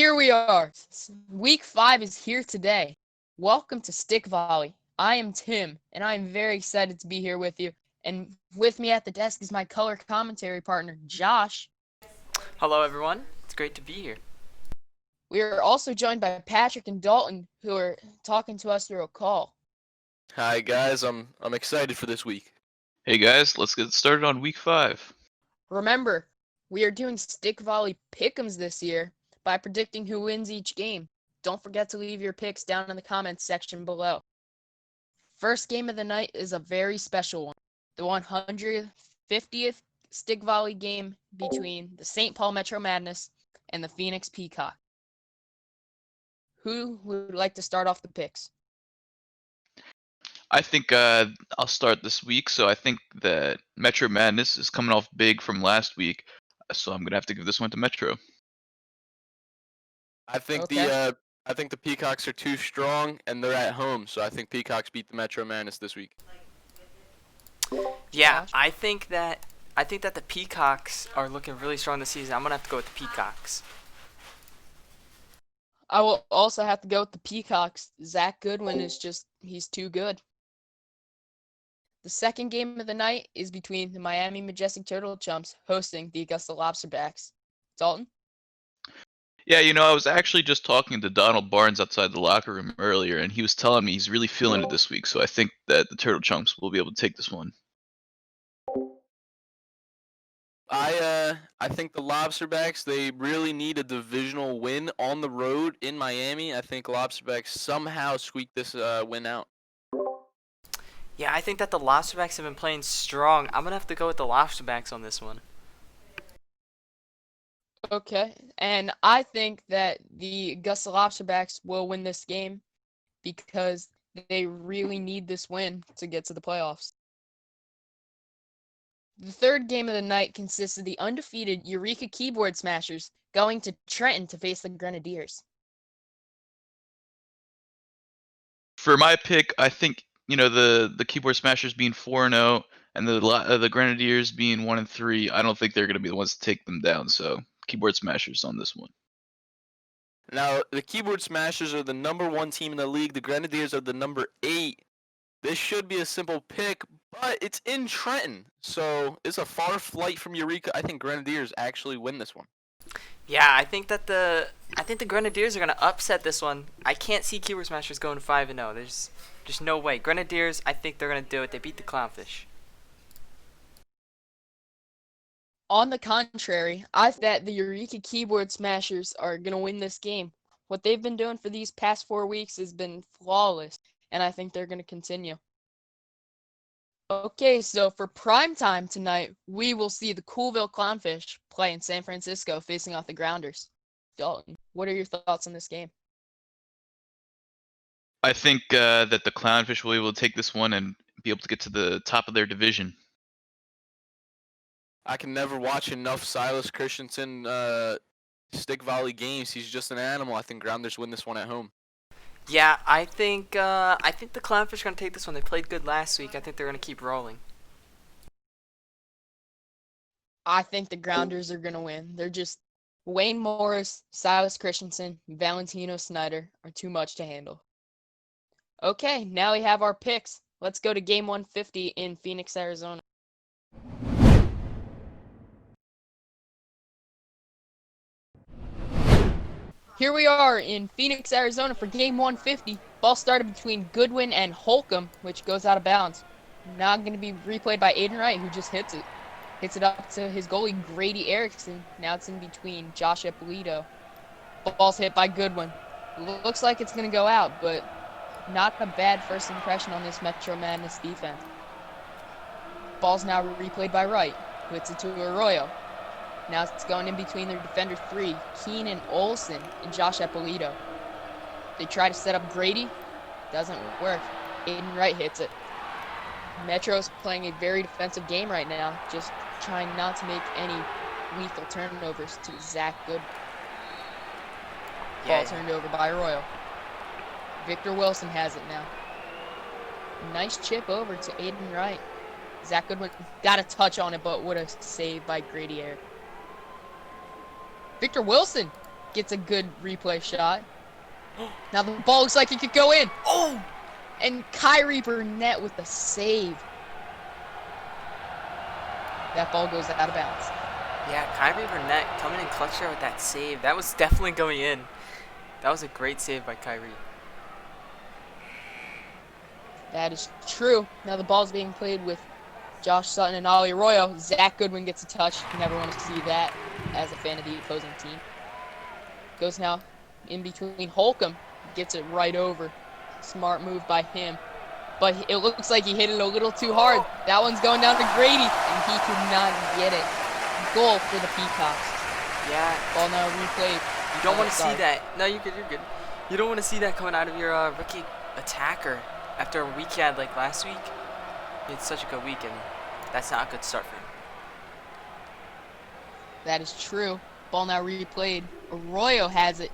Here we are. Week 5 is here today. Welcome to Stick Volley. I am Tim, and I am very excited to be here with you. And with me at the desk is my color commentary partner, Josh. Hello, everyone. It's great to be here. We are also joined by Patrick and Dalton, who are talking to us through a call. Hi guys, I'm excited for this week. Hey guys, let's get started on week 5. Remember, we are doing Stick Volley Pick'ems this year by predicting who wins each game. Don't forget to leave your picks down in the comments section below. First game of the night is a very special one. The 150th Stick Volley game between the St. Paul Metro Madness and the Phoenix Peacock. Who would like to start off the picks? I think I'll start this week. So I think that Metro Madness is coming off big from last week. So I'm going to have to give this one to Metro. I think Okay. the Peacocks are too strong and they're at home, so I think Peacocks beat the Metro Madness this week. Yeah, Josh? I think that the Peacocks are looking really strong this season. I'm gonna have to go with the Peacocks. I will also have to go with the Peacocks. Zach Goodwin is he's too good. The second game of the night is between the Miami Majestic Turtle Chumps hosting the Augusta Lobsterbacks. Dalton? Yeah, I was actually just talking to Donald Barnes outside the locker room earlier, and he was telling me he's really feeling it this week. So I think that the Turtle Chunks will be able to take this one. I think the Lobsterbacks, they really need a divisional win on the road in Miami. I think Lobsterbacks somehow squeak this win out. Yeah, I think that the Lobsterbacks have been playing strong. I'm gonna have to go with the Lobsterbacks on this one. Okay. And I think that the Augusta Lobsterbacks will win this game because they really need this win to get to the playoffs. The third game of the night consists of the undefeated Eureka Keyboard Smashers going to Trenton to face the Grenadiers. For my pick, I think the Keyboard Smashers being 4-0 and the Grenadiers being 1-3. I don't think they're going to be the ones to take them down. So Keyboard Smashers on this one. Now, the Keyboard Smashers are the #1 team in the league. The Grenadiers are the #8. This should be a simple pick, but it's in Trenton, so it's a far flight from Eureka. I think Grenadiers actually win this one. Yeah, I think the Grenadiers are gonna upset this one. I can't see Keyboard Smashers going 5-0. There's just no way. Grenadiers, I think they're gonna do it. They beat the Clownfish. On the contrary, I think that the Eureka Keyboard Smashers are going to win this game. What they've been doing for these past 4 weeks has been flawless, and I think they're going to continue. Okay, so for prime time tonight, we will see the Coolville Clownfish play in San Francisco facing off the Grounders. Dalton, what are your thoughts on this game? I think that the Clownfish will be able to take this one and be able to get to the top of their division. I can never watch enough Silas Christensen stick volley games. He's just an animal. I think Grounders win this one at home. Yeah, I think the Clownfish are gonna take this one. They played good last week. I think they're gonna keep rolling. I think the Grounders are going to win. They're just Wayne Morris, Silas Christensen, Valentino Snyder are too much to handle. Okay, now we have our picks. Let's go to game 150 in Phoenix, Arizona. Here we are in Phoenix, Arizona for game 150. Ball started between Goodwin and Holcomb, which goes out of bounds. Now going to be replayed by Aiden Wright, who just hits it. Hits it up to his goalie, Grady Erickson. Now it's in between Josh Ippolito. Ball's hit by Goodwin. Looks like it's going to go out, but not a bad first impression on this Metro Madness defense. Ball's now replayed by Wright, who hits it to Arroyo. Now it's going in between their defender 3, Keenan Olsen and Josh Ippolito. They try to set up Grady. Doesn't work. Aiden Wright hits it. Metro's playing a very defensive game right now, just trying not to make any lethal turnovers to Zach Good. Ball turned over by Arroyo. Victor Wilson has it now. Nice chip over to Aiden Wright. Zach Goodwin got a touch on it, but what a save by Grady Air. Victor Wilson gets a good replay shot. Now the ball looks like it could go in. Oh! And Kyrie Burnett with the save. That ball goes out of bounds. Yeah, Kyrie Burnett coming in clutch there with that save. That was definitely going in. That was a great save by Kyrie. That is true. Now the ball's being played with Josh Sutton and Ollie Arroyo. Zach Goodwin gets a touch. You never want to see that as a fan of the opposing team. Goes now in between Holcomb. Gets it right over. Smart move by him. But it looks like he hit it a little too hard. That one's going down to Grady, and he could not get it. Goal for the Peacocks. Yeah. Ball now replayed. You don't want to see that. No, you're good. You're good. You don't want to see that coming out of your rookie attacker after a week he had like last week. He had such a good week, and that's not a good start for him. That is true. Ball now replayed. Arroyo has it,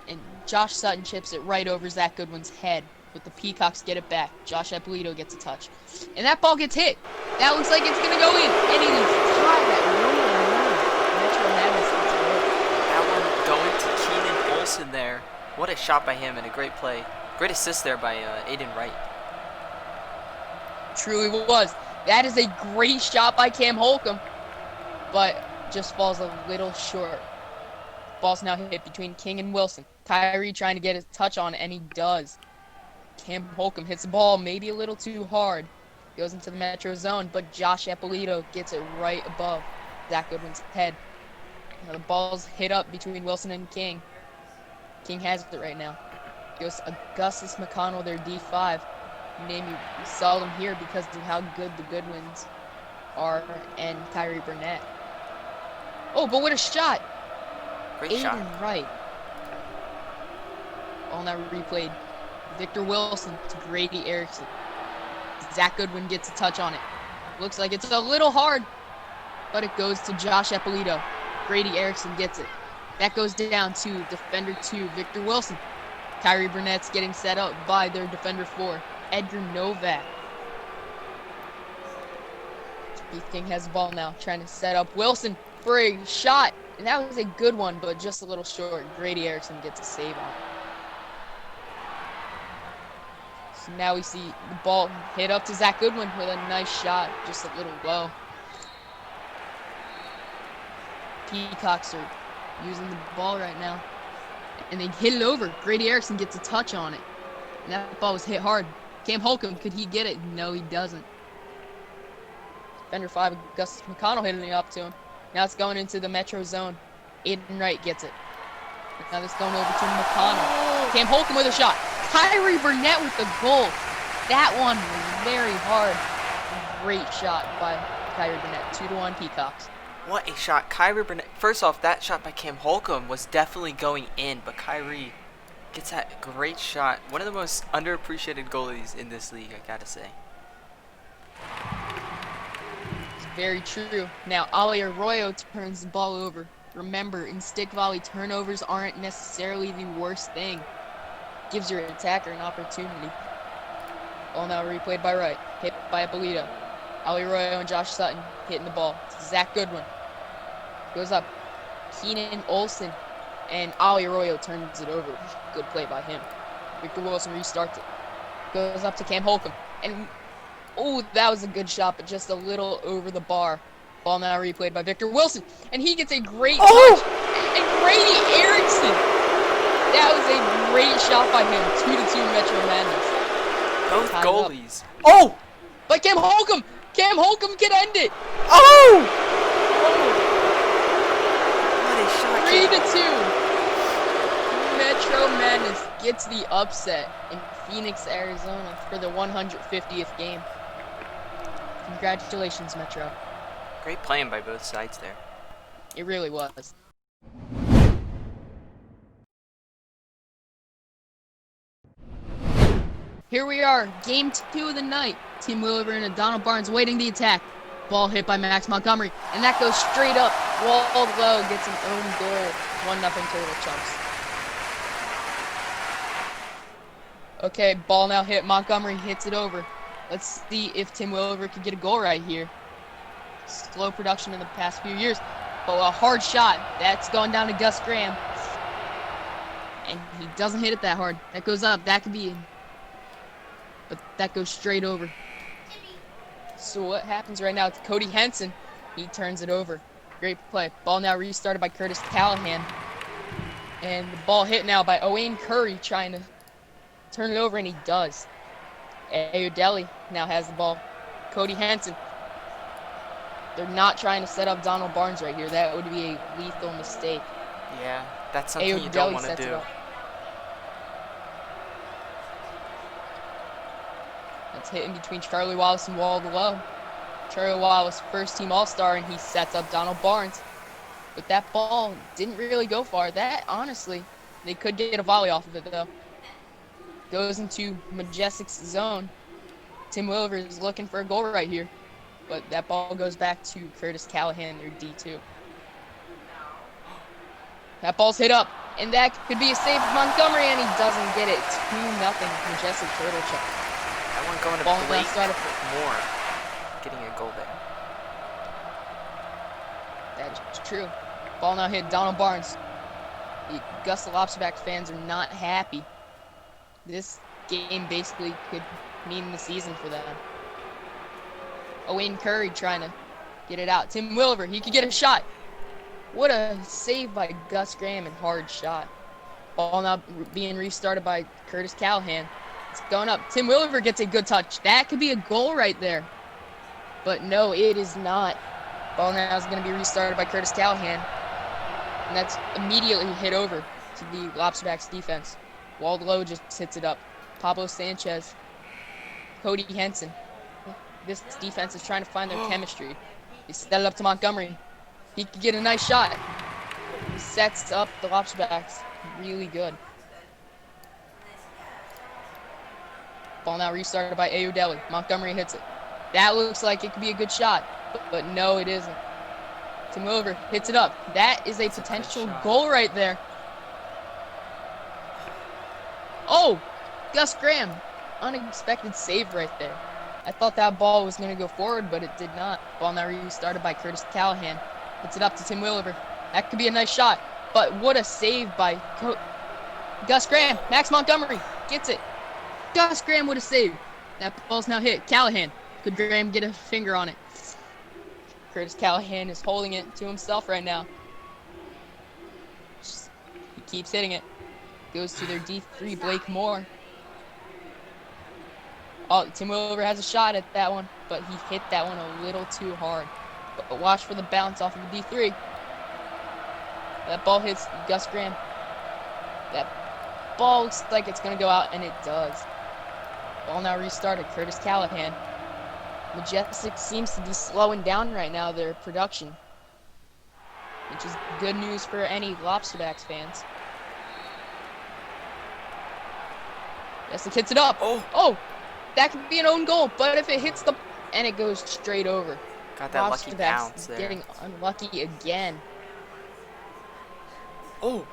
and Josh Sutton chips it right over Zach Goodwin's head. But the Peacocks get it back. Josh Eppolito gets a touch. And that ball gets hit. That looks like it's going to go in. And it is tied at 1-1. Metro Madness gets it over. That one going to Keenan Olsen there. What a shot by him and a great play. Great assist there by Aiden Wright. Truly was. That is a great shot by Cam Holcomb. But just falls a little short. Ball's now hit between King and Wilson. Kyrie trying to get a touch on it, and he does. Cam Holcomb hits the ball maybe a little too hard. Goes into the Metro zone, but Josh Eppolito gets it right above Zach Goodwin's head. Now the ball's hit up between Wilson and King. King has it right now. Goes Augustus McConnell, their D5. Name you seldom hear because of how good the Goodwins are and Kyrie Burnett. Oh, but what a shot! Great shot. Aiden Wright. Ball now replayed. Victor Wilson to Grady Erickson. Zach Goodwin gets a touch on it. Looks like it's a little hard, but it goes to Josh Eppolito. Grady Erickson gets it. That goes down to defender 2, Victor Wilson. Kyrie Burnett's getting set up by their defender 4, Edgar Novak. Keith King has the ball now, trying to set up Wilson for a shot. And that was a good one, but just a little short. Grady Erickson gets a save on it. So now we see the ball hit up to Zach Goodwin with a nice shot, just a little low. Peacocks are using the ball right now. And they hit it over. Grady Erickson gets a touch on it. And that ball was hit hard. Cam Holcomb, could he get it? No, he doesn't. Defender 5, Augustus McConnell hitting it up to him. Now it's going into the Metro zone. Aiden Wright gets it. Now it's going over to McConnell. Cam Holcomb with a shot. Kyrie Burnett with the goal. That one was very hard. Great shot by Kyrie Burnett. 2-1 Peacocks. What a shot. Kyrie Burnett. First off, that shot by Cam Holcomb was definitely going in, but Kyrie gets that great shot. One of the most underappreciated goalies in this league, I gotta say. It's very true. Now, Ollie Arroyo turns the ball over. Remember, in stick volley, turnovers aren't necessarily the worst thing. Gives your attacker an opportunity. Ball now replayed by Wright. Hit by Eppolito. Ollie Arroyo and Josh Sutton hitting the ball. Zach Goodwin goes up. Keenan Olsen and Ollie Arroyo turns it over. Good play by him. Victor Wilson restarts it. Goes up to Cam Holcomb. And, oh, that was a good shot, but just a little over the bar. Ball now replayed by Victor Wilson. And he gets a great touch. And Grady Erickson. That was a great shot by him. 2-2 Metro Madness. Both Tied goalies. Up. Oh! But Cam Holcomb! Cam Holcomb can end it! Oh! What a shot. 3-2. Metro Madness gets the upset in Phoenix, Arizona for the 150th game. Congratulations, Metro. Great playing by both sides there. It really was. Here we are, game 2 of the night. Team Williver and Donald Barnes waiting the attack. Ball hit by Max Montgomery, and that goes straight up. Walled low, gets an own goal. 1-0 Turtle Chumps. Okay, ball now hit. Montgomery hits it over. Let's see if Tim Williver can get a goal right here. Slow production in the past few years, but a hard shot. That's going down to Gus Graham. And he doesn't hit it that hard. That goes up. That could be in. But that goes straight over. So what happens right now to Cody Henson? He turns it over. Great play. Ball now restarted by Curtis Callahan. And the ball hit now by Owain Curry trying to turn it over, and he does. Ayodele now has the ball. Cody Henson. They're not trying to set up Donald Barnes right here. That would be a lethal mistake. Yeah, that's something you don't want to do. That's hit in between Charlie Wallace and Waldo. Charlie Wallace, first team All-Star, and he sets up Donald Barnes. But that ball didn't really go far. That, honestly, they could get a volley off of it, though. Goes into Majestic's zone. Tim Williver is looking for a goal right here. But that ball goes back to Curtis Callahan, their D2. That ball's hit up, and that could be a save for Montgomery, and he doesn't get it. 2-0 Majestic Turtle Chuck. I want going to Ball Blake started more, getting a goal there. That's true. Ball now hit Donald Barnes. The Augusta Lobsterback fans are not happy. This game basically could mean the season for them. Owain Curry trying to get it out. Tim Williver, he could get a shot. What a save by Gus Graham and hard shot. Ball now being restarted by Curtis Callahan. It's going up. Tim Williver gets a good touch. That could be a goal right there. But no, it is not. Ball now is going to be restarted by Curtis Callahan. And that's immediately hit over to the Lobsterbacks defense. Waldo just hits it up. Pablo Sanchez. Cody Henson. This defense is trying to find their chemistry. They set it up to Montgomery. He could get a nice shot. He sets up the Lobsterbacks really good. Ball now restarted by Ayodele. Montgomery hits it. That looks like it could be a good shot, but no, it isn't. Tim Williver hits it up. That is a potential goal right there. Oh, Gus Graham. Unexpected save right there. I thought that ball was going to go forward, but it did not. Ball now restarted by Curtis Callahan. Hits it up to Tim Williver. That could be a nice shot, but what a save by Gus Graham. Max Montgomery gets it. Gus Graham would have saved. That ball's now hit. Callahan. Could Graham get a finger on it? Curtis Callahan is holding it to himself right now. He keeps hitting it. Goes to their D3, Blake Moore. Oh, Tim Williver has a shot at that one, but he hit that one a little too hard. But watch for the bounce off of the D3. That ball hits Gus Graham. That ball looks like it's going to go out, and it does. Ball now restarted. Curtis Callahan. Majestic seems to be slowing down right now, their production, which is good news for any Lobsterbacks fans. Majestic hits it up. Oh, that could be an own goal, but if it hits the... and it goes straight over. Got that lucky bounce there. Getting unlucky again. Oh.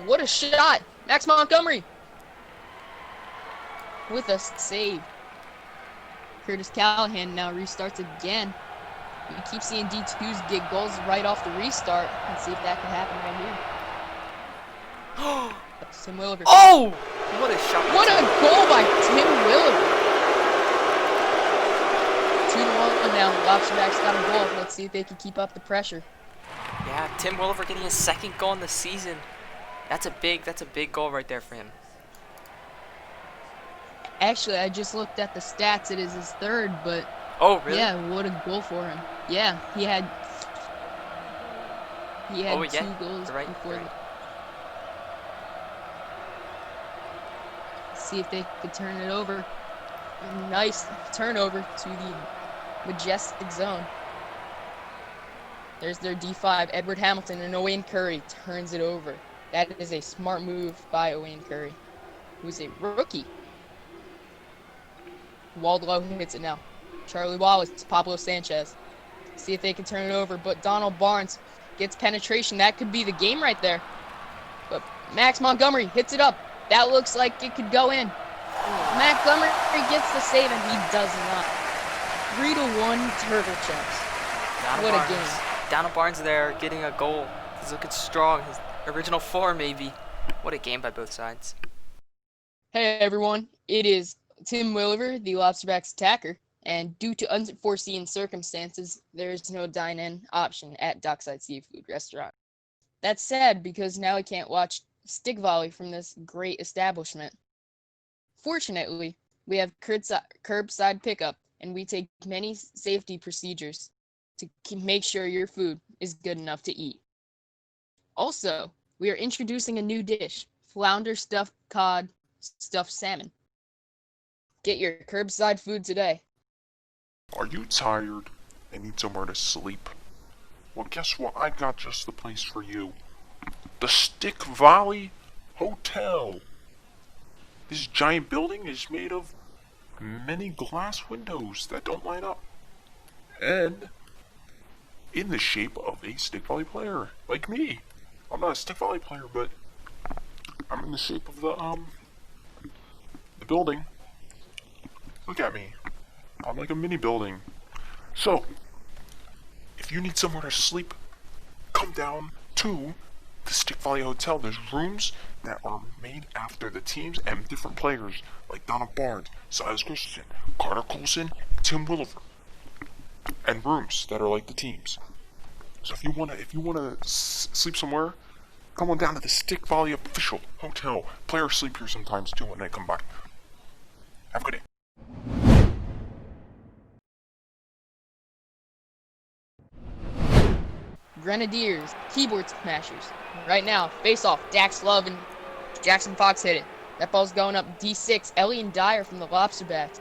What a shot. Max Montgomery. With a save. Curtis Callahan now restarts again. You keep seeing D2s get goals right off the restart. Let's see if that can happen right here. Tim Williver. Oh! What a shot. What a goal by Tim Williver. 2-1 now. Lobsterbacks got a goal. Let's see if they can keep up the pressure. Yeah, Tim Williver getting his second goal in the season. That's a big goal right there for him. Actually, I just looked at the stats. It is his third, but... Oh, really? Yeah, what a goal for him. Yeah, he had 2 goals before that. See if they could turn it over. Nice turnover to the Majestic zone. There's their D5. Edward Hamilton and Owain Curry turns it over. That is a smart move by Owain Curry, who's a rookie. Waldo hits it now. Charlie Wallace, Pablo Sanchez. See if they can turn it over, but Donald Barnes gets penetration. That could be the game right there. But Max Montgomery hits it up. That looks like it could go in. Montgomery gets the save, and he does not. 3-1 Turtle Chucks. What a game. Donald Barnes there getting a goal. He's looking strong. His original form, maybe. What a game by both sides. Hey everyone, it is Tim Williver, the Lobsterback's attacker, and due to unforeseen circumstances, there is no dine-in option at Dockside Seafood Restaurant. That's sad because now I can't watch stick volley from this great establishment. Fortunately, we have curbside pickup, and we take many safety procedures to make sure your food is good enough to eat. Also, we are introducing a new dish, flounder stuffed cod stuffed salmon. Get your curbside food today. Are you tired and need somewhere to sleep? Well, guess what? I got just the place for you. The Stick Valley Hotel. This giant building is made of many glass windows that don't light up. And in the shape of a stick volley player, like me. I'm not a stick volley player, but I'm in the shape of the building. Look at me. I'm like a mini building. So, if you need somewhere to sleep, come down to the Stick Valley Hotel. There's rooms that are made after the teams and different players, like Donna Barnes, Silas Christensen, Carter Colson, Tim Williver, and rooms that are like the teams. So if you wanna sleep somewhere, come on down to the Stick Valley official hotel. Players sleep here sometimes too when they come by. Have a good day. Grenadiers, keyboard smashers. Right now, face off. Dax Love and Jackson Fox hit it. That ball's going up D6. Ellie and Dyer from the Lobsterbacks.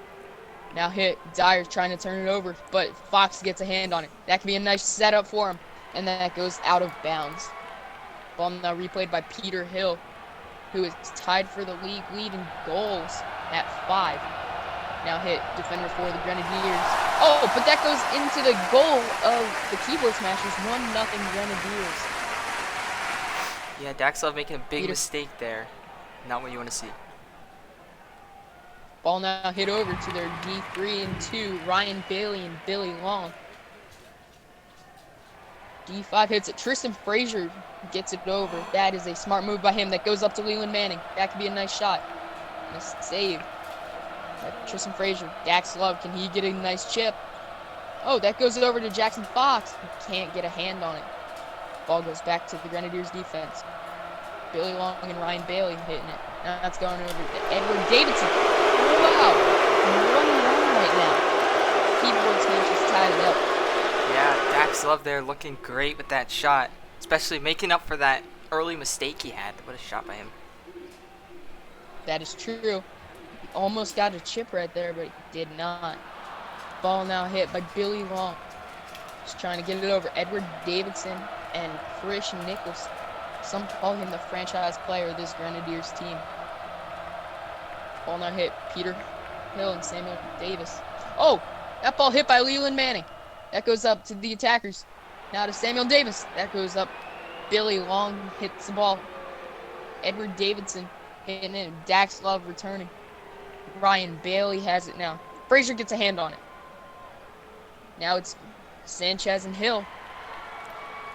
Now hit. Dyer's trying to turn it over, but Fox gets a hand on it. That could be a nice setup for him. And then that goes out of bounds. Ball now replayed by Peter Hill, who is tied for the league lead in goals at 5. Now hit defender for the Grenadiers. Oh, but that goes into the goal of the keyboard smashers. 1-0 Grenadiers. Yeah, Daxlov making a big mistake there. Not what you want to see. Ball now hit over to their D3 and 2, Ryan Bailey and Billy Long. D5 hits it. Tristan Frazier gets it over. That is a smart move by him. That goes up to Leland Manning. That could be a nice shot. Nice save. Tristan Frazier. Dax Love. Can he get a nice chip? Oh, that goes over to Jackson Fox. He can't get a hand on it. Ball goes back to the Grenadiers defense. Billy Long and Ryan Bailey hitting it. Now that's going over to Edward Davidson. Wow. 1-1 right now. Keyboard smashers tied it up. Yeah, Dax Love there looking great with that shot. Especially making up for that early mistake he had. What a shot by him. That is true. He almost got a chip right there, but he did not. Ball now hit by Billy Long. Just trying to get it over. Edward Davidson and Frisch Nichols. Some call him the franchise player of this Grenadiers team. Ball now hit Peter Hill and Samuel Davis. Oh, that ball hit by Leland Manning. That goes up to the attackers. Now to Samuel Davis. That goes up. Billy Long hits the ball. Edward Davidson hitting it. Dax Love returning. Ryan Bailey has it now. Frazier gets a hand on it. Now it's Sanchez and Hill.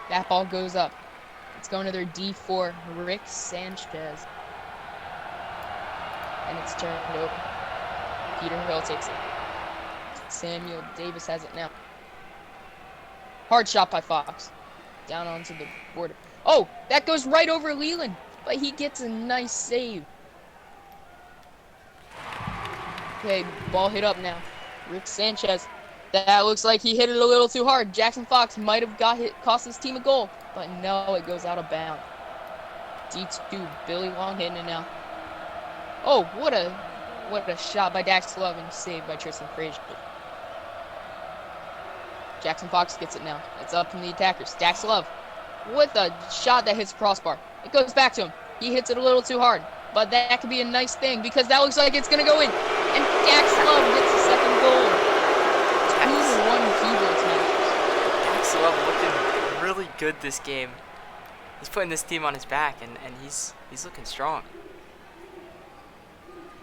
That ball goes up. It's going to their D4, Rick Sanchez. And it's turned over. Peter Hill takes it. Samuel Davis has it now. Hard shot by Fox. Down onto the border. Oh, that goes right over Leland. But he gets a nice save. Okay, ball hit up now. Rick Sanchez. That looks like he hit it a little too hard. Jackson Fox might have cost his team a goal. But no, it goes out of bounds. D2, Billy Long hitting it now. Oh, what a shot by Dax Love and saved by Tristan Frazier. Jackson Fox gets it now. It's up from the attackers. Dax Love with a shot that hits crossbar. It goes back to him. He hits it a little too hard. But that could be a nice thing because that looks like it's going to go in. And Dax Love gets the second goal. 2-1 keyboard smashers. Dax Love looking really good this game. He's putting this team on his back and he's looking strong.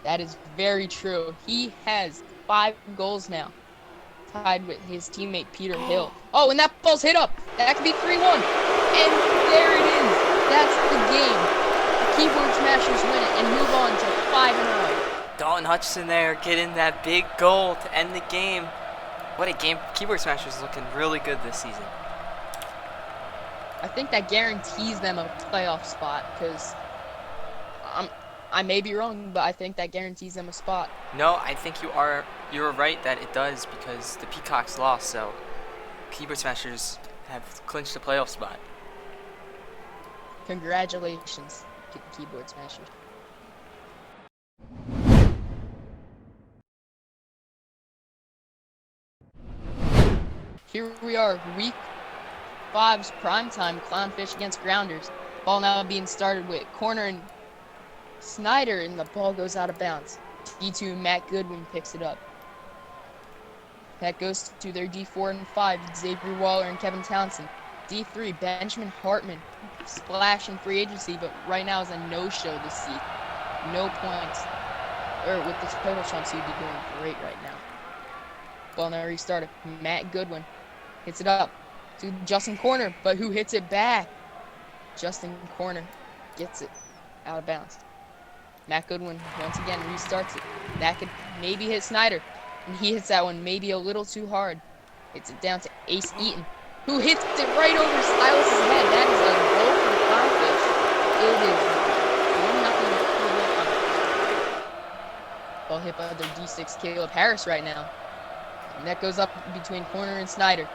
That is very true. He has 5 goals now. Tied with his teammate Peter Hill. Oh, and that ball's hit up. That could be 3-1. And there it is. That's the game. The Keyboard Smashers win it and move on to 5-0. Dalton Hutchinson there getting that big goal to end the game. What a game. Keyboard Smashers looking really good this season. I think that guarantees them a playoff spot because I may be wrong, but I think that guarantees them a spot. No, I think you're right that it does because the Peacocks lost, so Keyboard Smashers have clinched a playoff spot. Congratulations to the Keyboard Smashers. Here we are, week 5's primetime Clownfish against Grounders. Ball now being started with corner and Snyder, and the ball goes out of bounds. D2 Matt Goodwin picks it up. That goes to their D4 and 5, Xavier Waller and Kevin Townsend. D3, Benjamin Hartman, splash in free agency, but right now is a no-show this season. No points. Or with the total chance, he'd be doing great right now. Ball now restarted. Matt Goodwin hits it up to Justin Corner, but who hits it back? Justin Corner gets it out of bounds. Matt Goodwin once again restarts it. That could maybe hit Snyder, and he hits that one maybe a little too hard. Hits it down to Ace Eaton, who hits it right over Silas's head. That is a goal for the Clownfish. It is 1-0. Ball hit by their D6 Caleb Harris right now. And that goes up between Corner and Snyder.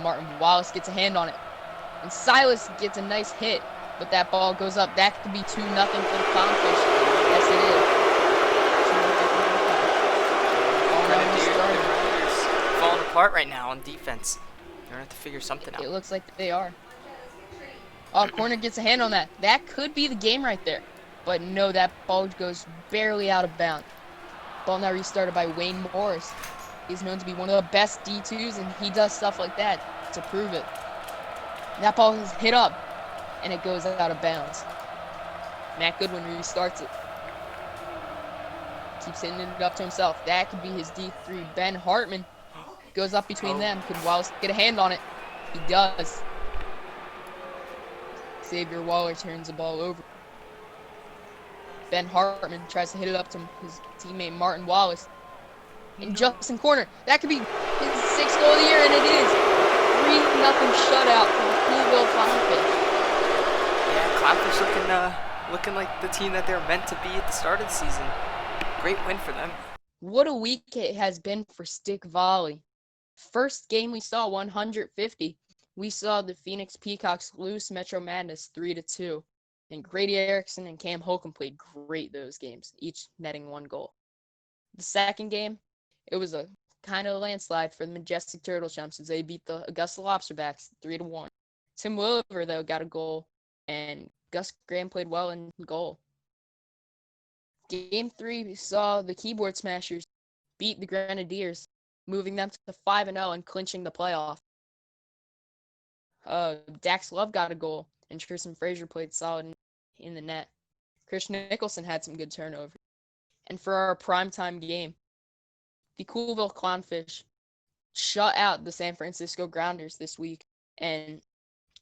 Martin Wallace gets a hand on it. And Silas gets a nice hit, but that ball goes up. That could be 2-0 for the Clownfish. Yes, it is. Grenadiers falling apart right now on defense. They're gonna have to figure something out. It looks like they are. Oh, Corner gets a hand on that. That could be the game right there. But no, that ball goes barely out of bounds. Ball now restarted by Wayne Morris. He's known to be one of the best D2s, and he does stuff like that to prove it. That ball is hit up, and it goes out of bounds. Matt Goodwin restarts it. Keeps hitting it up to himself. That could be his D3. Ben Hartman goes up between them. Could Wallace get a hand on it? He does. Xavier Waller turns the ball over. Ben Hartman tries to hit it up to his teammate Martin Wallace. And Justin Corner. That could be his 6th goal of the year, and it is. 3-0 shutout for the Coolville Clownfish. Yeah, Clownfish looking like the team that they're meant to be at the start of the season. Great win for them. What a week it has been for stick volley. First game we saw 150. We saw the Phoenix Peacocks lose Metro Madness 3-2. And Grady Erickson and Cam Holcomb played great those games, each netting 1 goal. The second game, it was a kind of a landslide for the Majestic Turtle Chumps as they beat the Augusta Lobsterbacks 3-1. Tim Williver, though, got a goal, and Gus Graham played well in goal. Game 3, we saw the Keyboard Smashers beat the Grenadiers, moving them to 5-0 and clinching the playoff. Dax Love got a goal, and Tristan Frazier played solid in the net. Christian Nicholson had some good turnover. And for our primetime game, the Coolville Clownfish shut out the San Francisco Grounders this week, and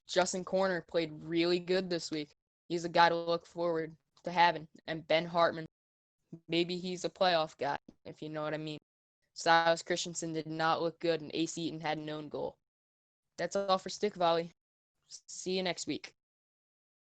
Justin Corner played really good this week. He's a guy to look forward to having. And Ben Hartman, maybe he's a playoff guy, if you know what I mean. Silas Christensen did not look good, and Ace Eaton had an own goal. That's all for Stick Volley. See you next week.